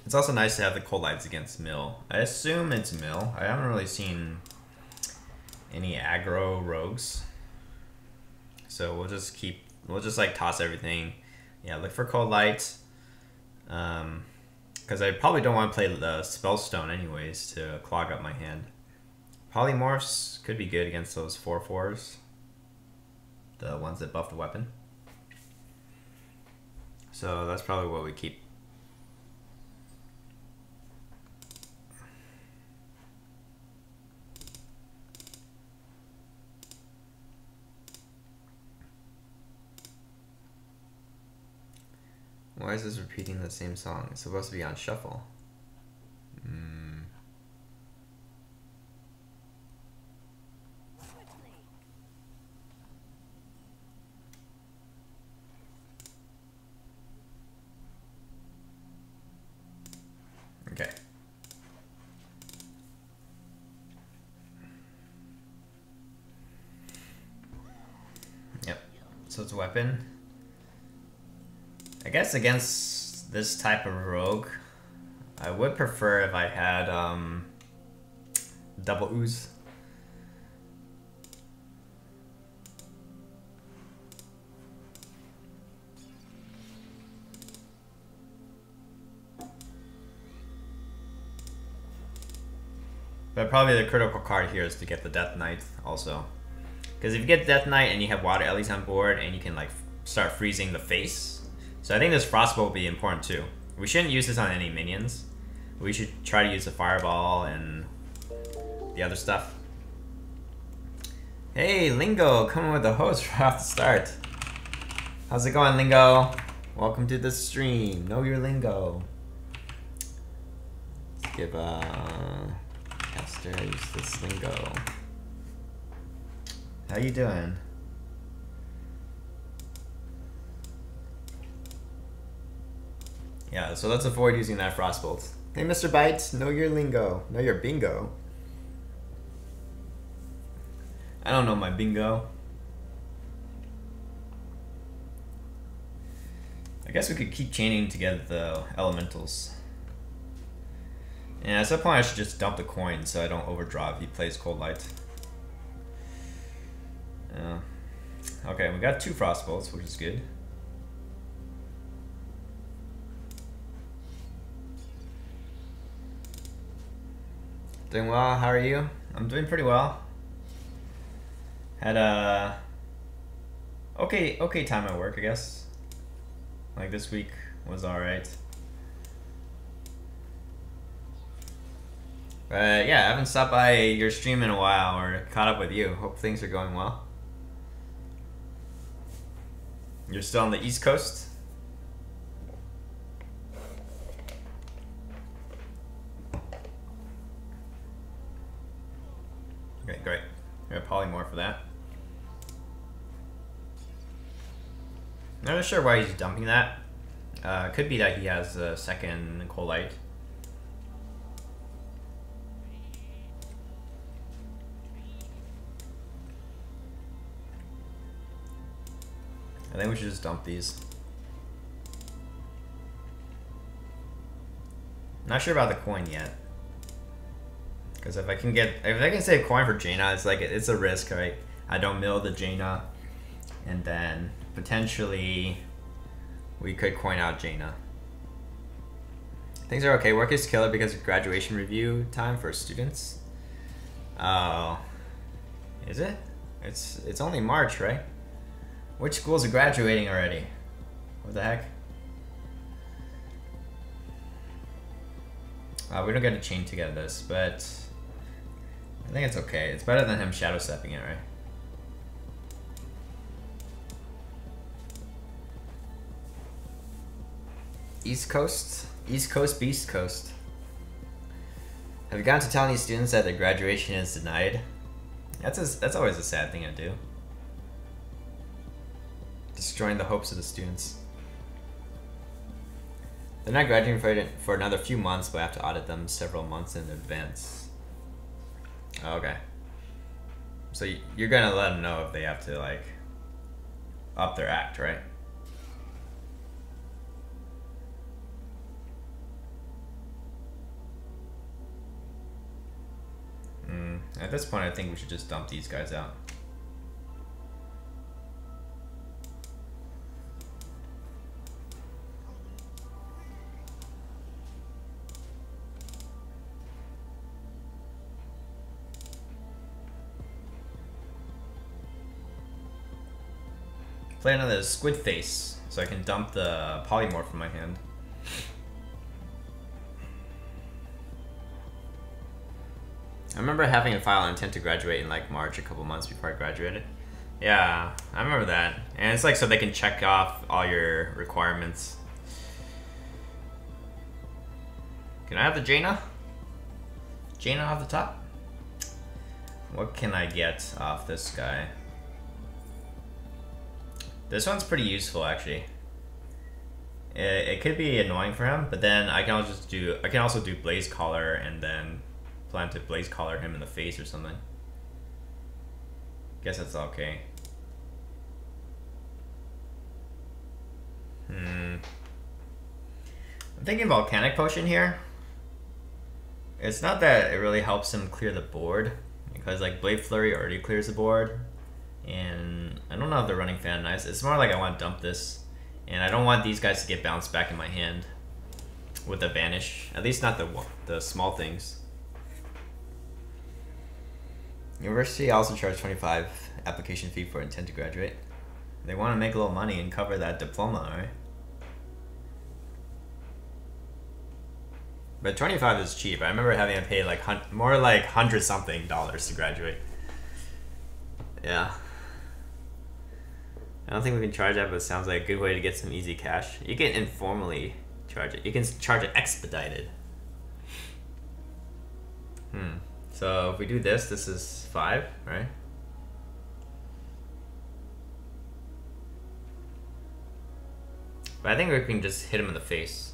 It's also nice to have the cold lights against Mill. I assume it's Mill. I haven't really seen any aggro rogues. So we'll just like toss everything. Yeah, look for cold light. Because I probably don't want to play the Spellstone anyways to clog up my hand. Polymorphs could be good against those 4/4s. The ones that buff the weapon. So that's probably what we keep. Why is this repeating the same song? It's supposed to be on shuffle. Okay. Yep. So it's a weapon. I guess against this type of rogue, I would prefer if I had double ooze. But probably the critical card here is to get the Death Knight also. Because if you get Death Knight and you have Water Ellies on board and you can like start freezing the face. So I think this Frostbolt will be important too. We shouldn't use this on any minions. We should try to use the Fireball and the other stuff. Hey, Lingo, coming with the host right off the start. How's it going, Lingo? Welcome to the stream. Know your lingo. Let's give Caster use this lingo. How you doing? Yeah, so let's avoid using that Frostbolt. Hey, Mr. Byte, know your lingo. Know your bingo. I don't know my bingo. I guess we could keep chaining together the elementals. And at some point I should just dump the coin so I don't overdraw if he plays Cold Light. Okay, we got 2 Frostbolts, which is good. Doing well, how are you? I'm doing pretty well. Had a okay time at work, I guess. Like this week was alright. But yeah, I haven't stopped by your stream in a while or caught up with you. Hope things are going well. You're still on the East Coast? Okay, great. We have Polymorph for that. Not really sure why he's dumping that. Could be that he has a second Cold Light. I think we should just dump these. Not sure about the coin yet. Because if I can save coin for Jaina, it's like it's a risk, right? I don't mill the Jaina, and then potentially we could coin out Jaina. Things are okay. Work is killer because of graduation review time for students. Oh, is it? It's only March, right? Which schools are graduating already? What the heck? We don't get to chain together this, but I think it's okay. It's better than him shadow stepping it, right? East Coast? East Coast, Beast Coast. Have you gotten to tell any students that their graduation is denied? That's always a sad thing to do. Destroying the hopes of the students. They're not graduating for another few months, but I have to audit them several months in advance. Oh, okay. So you're gonna let them know if they have to like up their act, right? At this point, I think we should just dump these guys out. Play another squid face so I can dump the polymorph from my hand. I remember having a file intent to graduate in like March, a couple months before I graduated. Yeah, I remember that. And it's like so they can check off all your requirements. Can I have the Jaina? Jaina off the top? What can I get off this guy? This one's pretty useful actually. It could be annoying for him, but then I can also do Blaze Collar and then plan to Blaze Collar him in the face or something. Guess that's okay. I'm thinking Volcanic Potion here. It's not that it really helps him clear the board, because like Blade Flurry already clears the board. And I don't know if they're running Fan Knives. It's more like I want to dump this. And I don't want these guys to get bounced back in my hand with the Vanish. At least not the small things. University also charge 25 application fee for intent to graduate. They want to make a little money and cover that diploma, right? But 25 is cheap. I remember having to pay like more like $100-something to graduate. Yeah. I don't think we can charge that, but it sounds like a good way to get some easy cash. You can informally charge it. You can charge it expedited. So if we do this, this is 5, right? But I think we can just hit him in the face.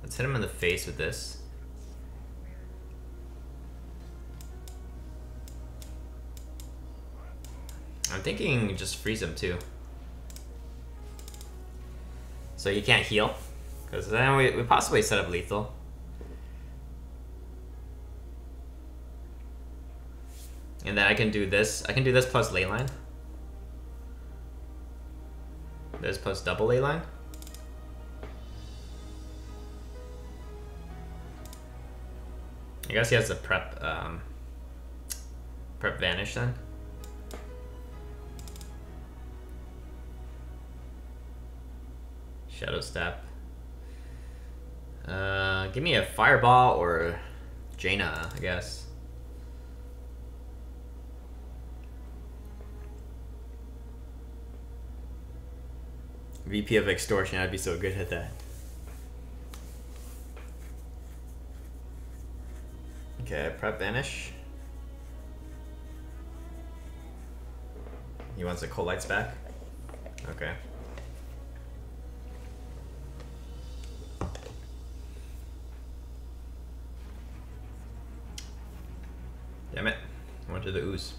Let's hit him in the face with this. I'm thinking just freeze him too. So you can't heal. Because then we possibly set up lethal. And then I can do this. I can do this plus leyline. This plus double leyline. I guess he has the prep Vanish then. Shadow Step. Give me a Fireball or Jaina, I guess. VP of Extortion, I'd be so good at that. Okay, prep Vanish. He wants the Cold Lights back? Okay. Damn it. I went to the ooze.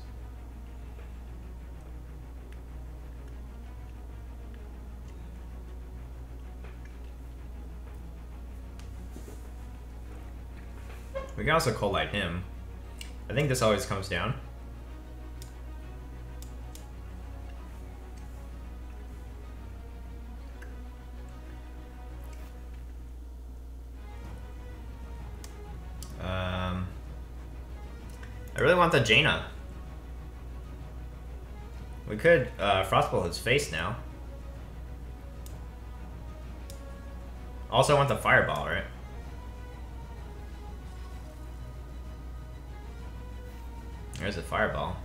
We can also Cold Light him. I think this always comes down. I really want the Jaina. We could Frostbolt his face now. Also, I want the Fireball, right? There's a Fireball.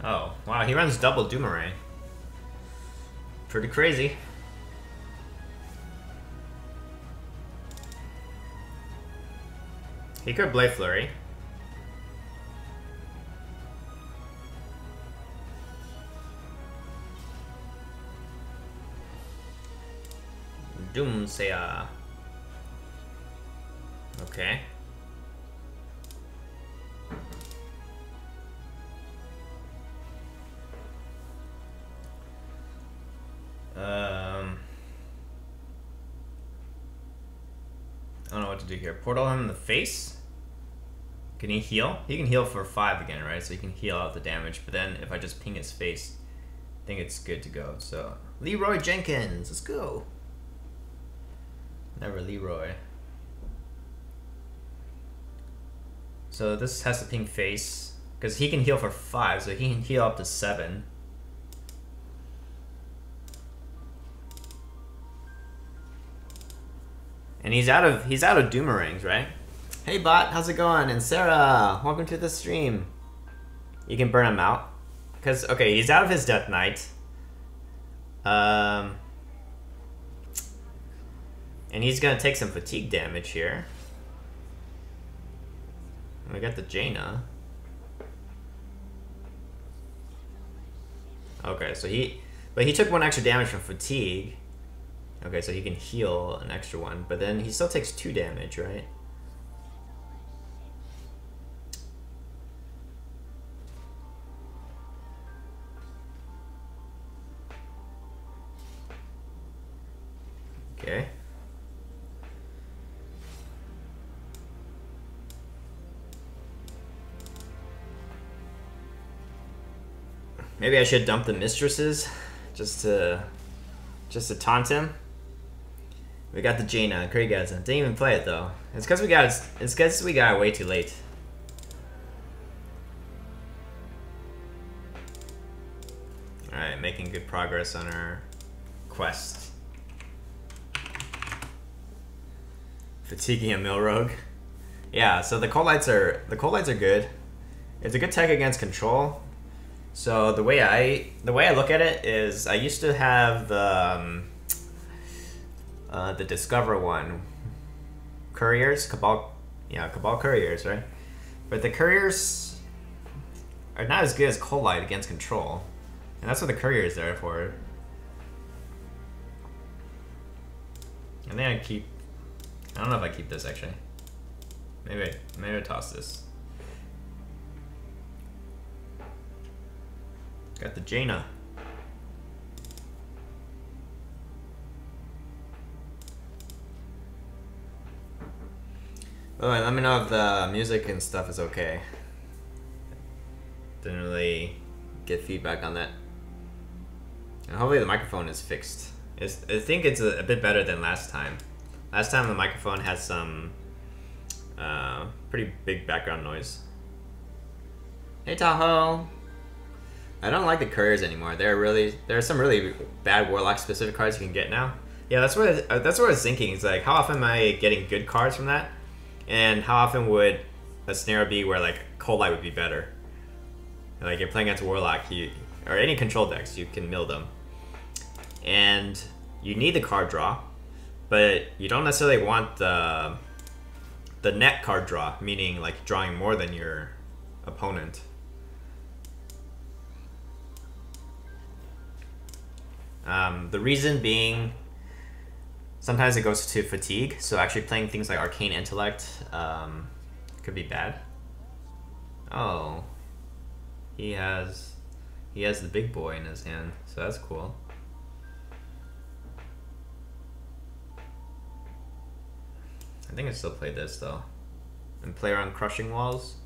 Oh, wow, he runs double Doomerang. Pretty crazy. He could Blade Flurry. Doomsayer. Okay. I don't know what to do here. Portal him in the face. Can he heal? He can heal for 5 again, right? So he can heal out the damage. But then if I just ping his face, I think it's good to go. So Leroy Jenkins, let's go. Never Leroy. So this has to ping face because he can heal for 5, so he can heal up to 7. And he's out of Doomerangs, right? Hey bot, how's it going? And Sarah, welcome to the stream. You can burn him out. Cause okay, he's out of his Death Knight. And he's gonna take some fatigue damage here. We got the Jaina. Okay, so he took 1 extra damage from fatigue. Okay, so he can heal an extra 1, but then he still takes 2 damage, right? Okay. Maybe I should dump the mistresses just to taunt him. We got the Jaina. Craig didn't even play it though. It's because we got it way too late. All right, making good progress on our quest. Fatiguing a mill rogue. Yeah, so the cold lights are good. It's a good tech against control. So the way I look at it is I used to have the Discover one. Couriers, Cabal Couriers, right? But the Couriers are not as good as Cold Light against control. And that's what the Courier is there for. And then I don't know if I keep this actually. Maybe I toss this. Got the Jaina. Oh, and let me know if the music and stuff is okay. Didn't really get feedback on that. And hopefully the microphone is fixed. I think it's a bit better than last time. Last time the microphone had some pretty big background noise. Hey Tahoe! I don't like the couriers anymore. There are some really bad warlock specific cards you can get now. Yeah, that's what I was thinking. It's like, how often am I getting good cards from that? And how often would a scenario be where like Cold Light would be better? Like you're playing against warlock, or any control decks, you can mill them. And you need the card draw, but you don't necessarily want the net card draw, meaning like drawing more than your opponent. The reason being, sometimes it goes to fatigue, so actually playing things like Arcane Intellect could be bad. Oh, he has the big boy in his hand, so that's cool. I think I still play this though, and play around Crushing Walls.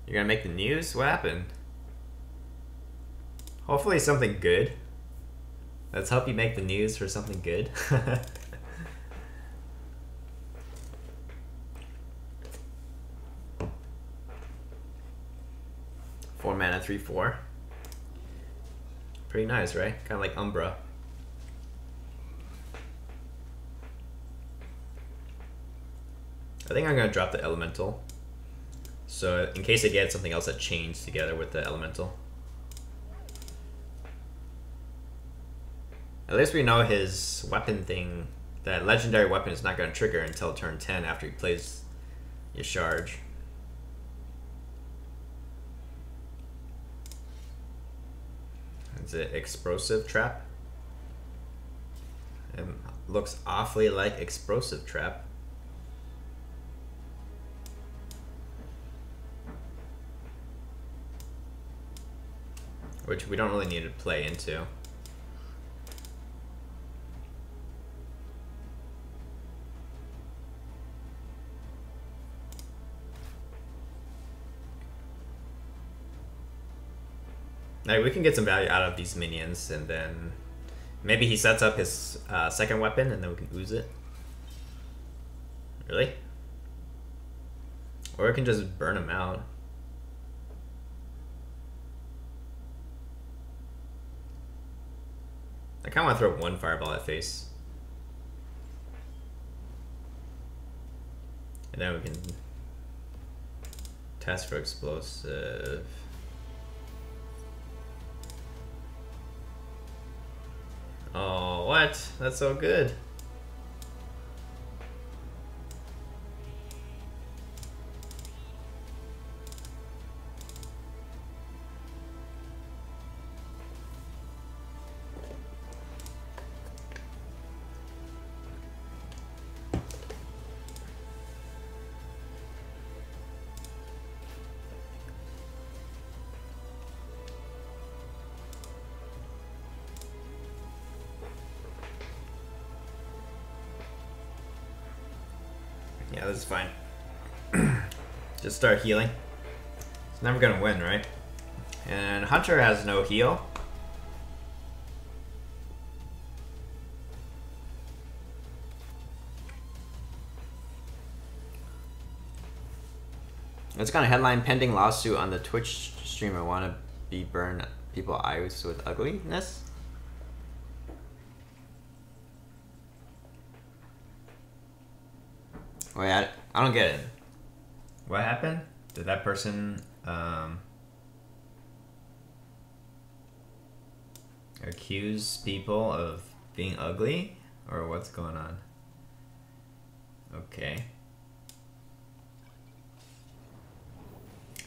You're gonna make the news? What happened? Hopefully something good. Let's help you make the news for something good. 4 mana, 3/4. Pretty nice, right? Kind of like Umbra. I think I'm gonna drop the Elemental. So in case I get something else that changed together with the Elemental. At least we know his weapon thing, that legendary weapon is not going to trigger until turn 10 after he plays your charge. Is it Explosive Trap? It looks awfully like Explosive Trap. which we don't really need to play into. Like, we can get some value out of these minions, and then maybe he sets up his second weapon, and then we can ooze it. Really? Or we can just burn him out. I kind of want to throw one fireball at face. And then we can test for explosive. Oh, what? That's so good. Yeah, this is fine. Just start healing. It's never gonna win, right? And Hunter has no heal. It's gonna headline pending lawsuit on the Twitch streamer wanna be burn people eyes with ugliness. Wait, I don't get it. What happened? Did that person accuse people of being ugly? Or what's going on? Okay.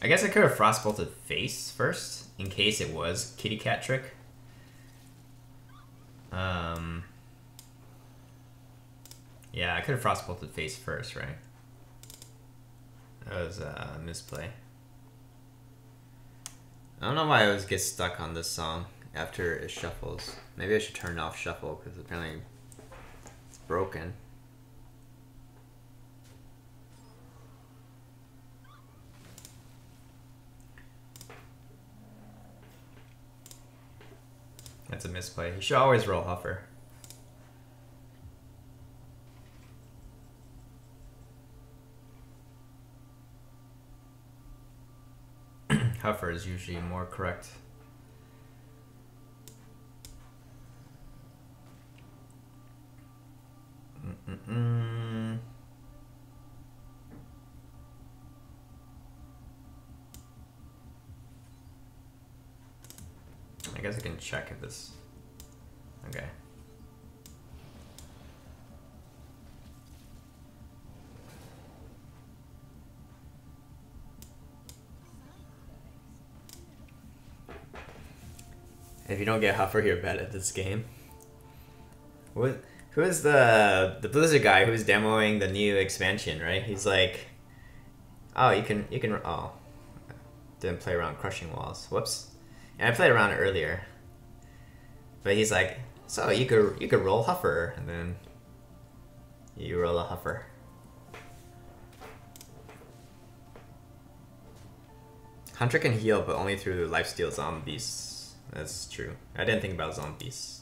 I guess I could have frostbolted face first, in case it was kitty cat trick. Yeah, I could have frostbolted face first, right? That was a misplay. I don't know why I always get stuck on this song after it shuffles. Maybe I should turn off shuffle, because apparently it's broken. That's a misplay. You should always roll Huffer. Huffer is usually more correct. I guess I can check if this... Okay. If you don't get Huffer, you're bad at this game. Who is the Blizzard guy who's demoing the new expansion, right? He's like, oh, you can, oh, didn't play around crushing walls. Whoops. And I played around earlier. But he's like, so you could roll Huffer, and then you roll a Huffer. Hunter can heal, but only through lifesteal zombies. That's true. I didn't think about zombies.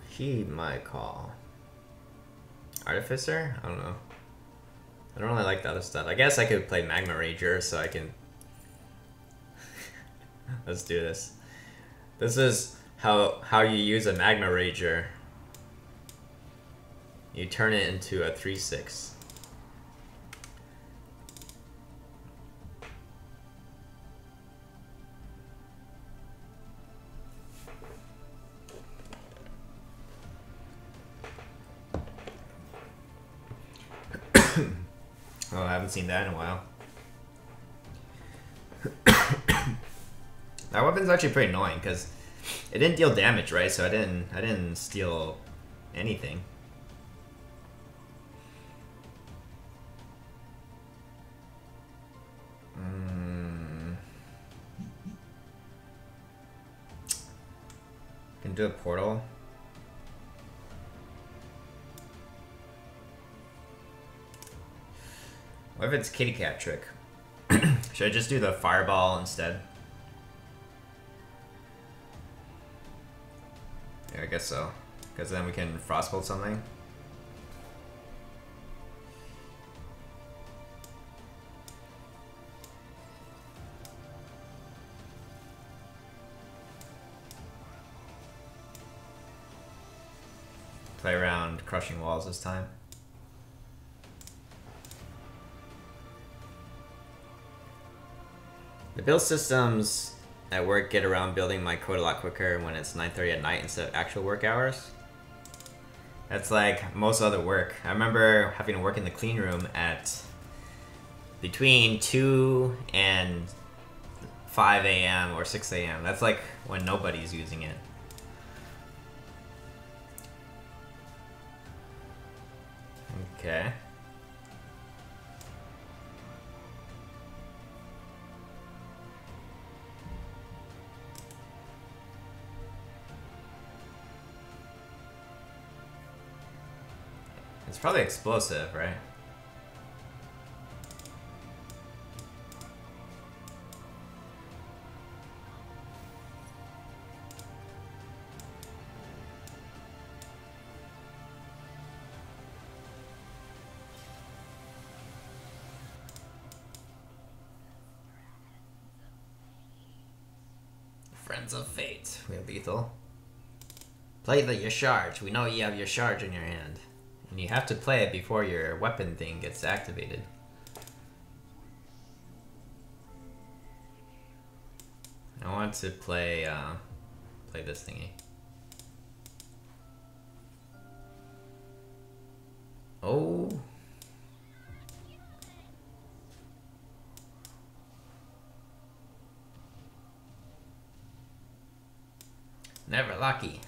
Heed my call. Artificer? I don't know. I don't really like the other stuff. I guess I could play Magma Rager so I can... Let's do this. This is how you use a Magma Rager. You turn it into a 3/6. Oh, I haven't seen that in a while. That weapon's actually pretty annoying because it didn't deal damage, right? So I didn't steal anything. do a portal. What if it's kitty cat trick? Should I just do the fireball instead? Yeah, I guess so. Because then we can frostbolt something. Play around crushing walls this time. The build systems at work get around building my code a lot quicker when it's 9:30 at night instead of actual work hours. That's like most other work. I remember having to work in the clean room at between 2 and 5 a.m. or 6 a.m. That's like when nobody's using it. Okay. It's probably explosive, right? Friends of Fate. We have lethal. Play your charge. We know you have your charge in your hand. And you have to play it before your weapon thing gets activated. I want to play this thingy. Oh. Never lucky.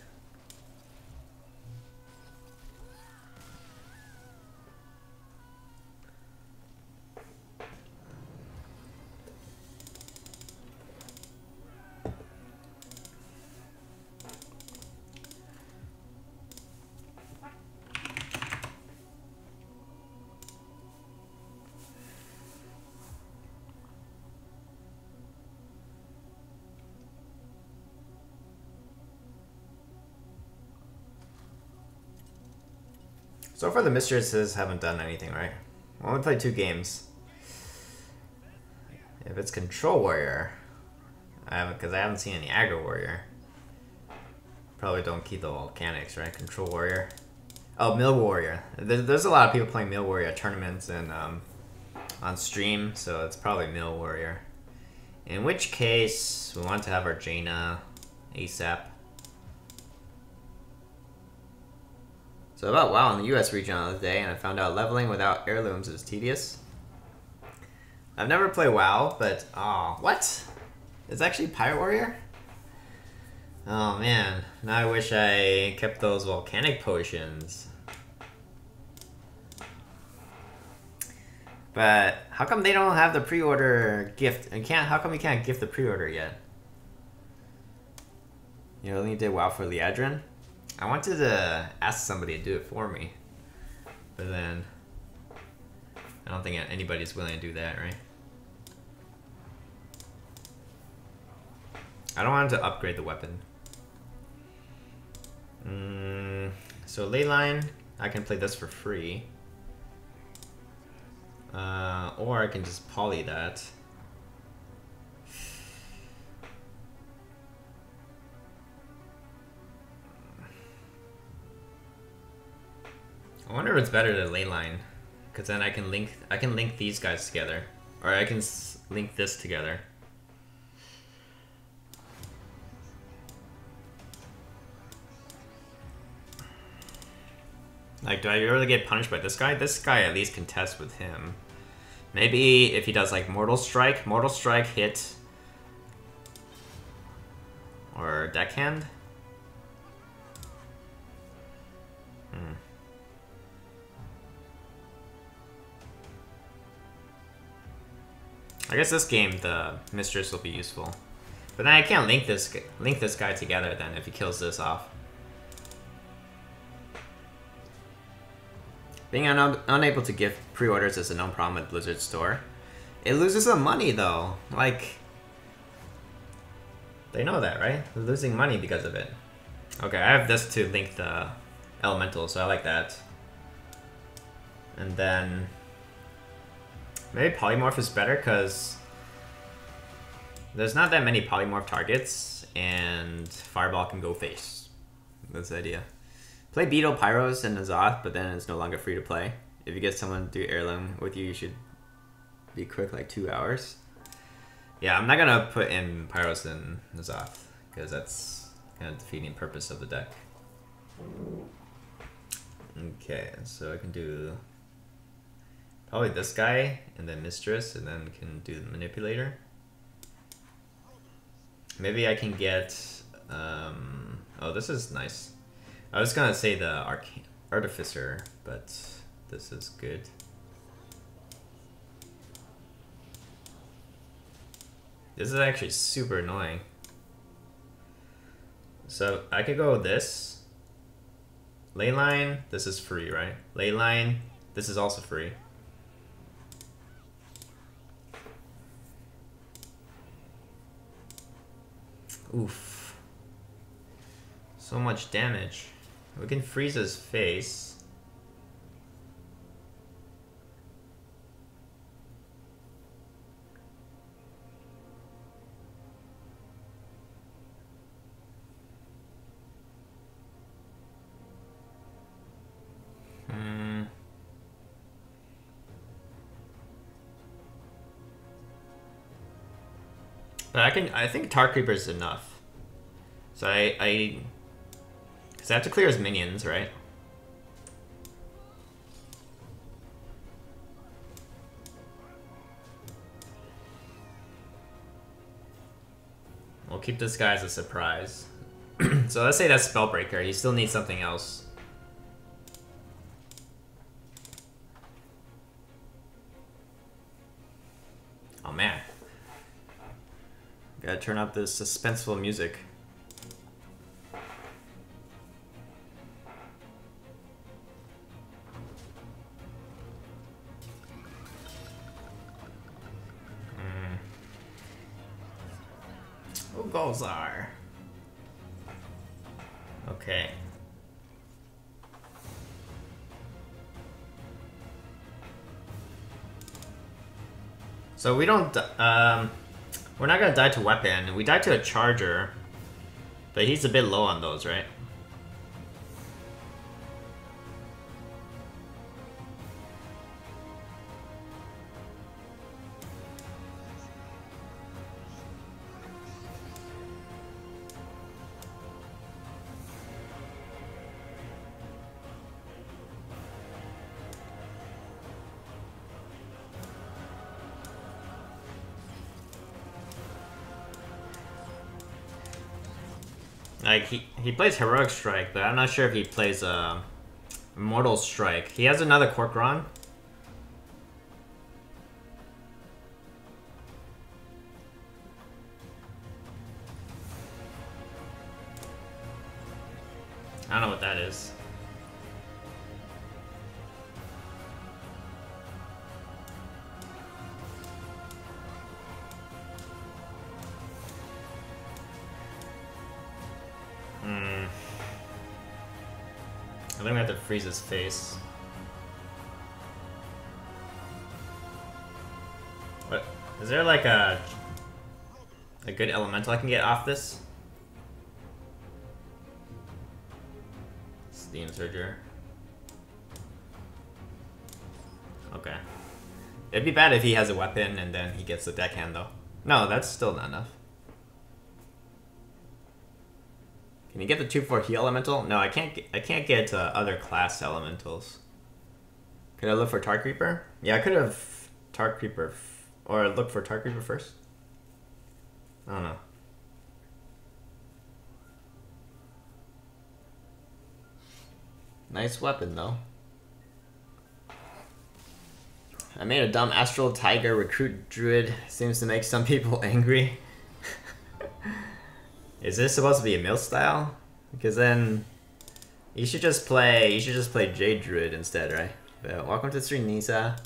So far the mistresses haven't done anything, right? I only played 2 games. If it's Control Warrior, because I haven't seen any Aggro Warrior. Probably don't keep the volcanics, right? Control Warrior. Oh, Mill Warrior. There's a lot of people playing Mill Warrior at tournaments and on stream, so it's probably Mill Warrior. In which case, we want to have our Jaina ASAP. So about WoW in the US region the other day, and I found out leveling without heirlooms is tedious. I've never played WoW, but what? It's actually Pirate Warrior? Oh man, now I wish I kept those volcanic potions. But how come they don't have the pre-order gift? And how come you can't gift the pre-order yet? You only did WoW for Liadrin? I wanted to ask somebody to do it for me, but then I don't think anybody's willing to do that, right? I don't want to upgrade the weapon. So Leyline, I can play this for free. Or I can just poly that. I wonder if it's better to Leyline, because then I can link these guys together, or I can link this together. Like, do I really get punished by this guy? This guy at least can test with him. Maybe if he does like Mortal Strike hit, or Deckhand. I guess this game, the Mistress will be useful. But then I can't link this guy together then if he kills this off. Being unable to give pre-orders is a known problem with Blizzard's store. It loses some money though. Like, they know that, right? They're losing money because of it. Okay, I have this to link the elemental, so I like that. And then maybe polymorph is better because there's not that many polymorph targets, and Fireball can go face. That's the idea. Play Beetle, Pyros, and Azoth, but then it's no longer free to play. If you get someone to do Heirloom with you, you should be quick, like 2 hours. Yeah, I'm not gonna put in Pyros and Azoth, because that's kind of defeating the purpose of the deck. Okay, so I can do probably this guy, and then Mistress, and then can do the Manipulator. Maybe I can get, oh, this is nice. I was gonna say the Artificer, but this is good. This is actually super annoying. So I could go with this. Leyline, this is free, right? Leyline, this is also free. Oof. So much damage. We can freeze his face. But I think Tar Creeper is enough. So because I have to clear his minions, right? We'll keep this guy as a surprise. So let's say that's Spellbreaker. He still needs something else. Oh man. Gotta turn up this suspenseful music. Golzar. Okay. So we don't, we're not gonna die to weapon. We die to a charger, but he's a bit low on those, right? Like, he plays Heroic Strike, but I'm not sure if he plays Immortal Strike. He has another Corcoran. I don't know what that is. I think we have to freeze his face. What? Is there like a good elemental I can get off this? Steam Surger. Okay. It'd be bad if he has a weapon and then he gets the deckhand though. No, that's still not enough. Can you get the 2/4 heal elemental? No, I can't get other class elementals. Could I look for Tar Creeper? Yeah, I could have Tar Creeper, or look for Tar Creeper first. I don't know. Nice weapon though. I made a dumb Astral Tiger Recruit Druid. Seems to make some people angry. Is this supposed to be a mill style? Because then you should just play Jade Druid instead, right? But welcome to the stream, Nisa.